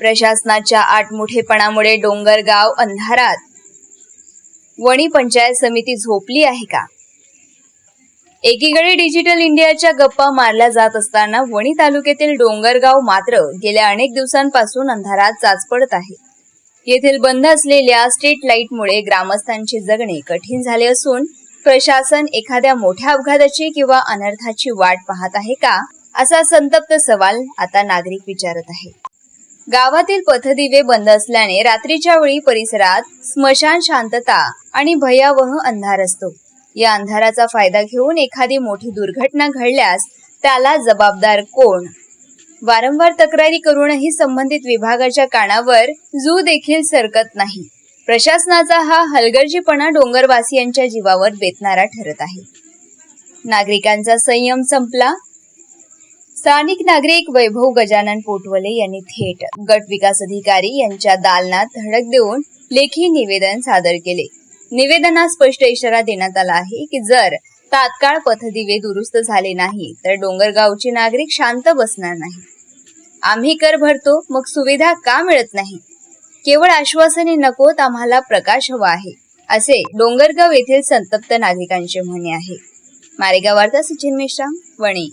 प्रशासनाच्या आटमुठेपणामुळे डोंगरगाव अंधारात. वणी पंचायत समिती झोपली आहे का? एकीकडे डिजिटल इंडियाच्या गप्पा मारल्या जात असताना वणी तालुक्यातील डोंगरगाव मात्र गेल्या अनेक दिवसांपासून अंधारात चाचपडत आहे. येथील बंद असलेल्या स्ट्रीट लाईटमुळे ग्रामस्थांचे जगणे कठीण झाले असून प्रशासन एखाद्या मोठ्या अपघाताची किंवा अनर्थाची वाट पाहत आहे का, असा संतप्त सवाल आता नागरिक विचारत आहे. गावातील पथदिवे बंद असल्याने रात्रीच्या वेळी परिसरात स्मशान शांतता आणि भयावह अंधार असतो. या अंधाराचा फायदा घेऊन एखादी मोठी दुर्घटना घडल्यास त्याला जबाबदार कोण? वारंवार तक्रारी करूनही संबंधित विभागाच्या कानावर जू देखील सरकत नाही. प्रशासनाचा हा हलगर्जीपणा डोंगरवासियांच्या जीवावर बेतणारा ठरत आहे. नागरिकांचा संयम संपला. स्थानिक नागरिक वैभव गजानन पोटवले यांनी थेट गट विकास अधिकारी यांच्या दालनात धडक देऊन लेखी निवेदन सादर केले. निवेदनात स्पष्ट इशारा देण्यात आला आहे की जर तात्काळ पथदिवे दुरुस्त झाले नाही तर डोंगरगावचे नागरिक शांत बसणार नाही. आम्ही कर भरतो, मग सुविधा का मिळत नाही? केवळ आश्वासने नकोत, आम्हाला प्रकाश हवा आहे, असे डोंगरगाव येथील संतप्त नागरिकांचे म्हणणे आहे. मारेगाव वार्ता सचिन मेश्राम, वणी.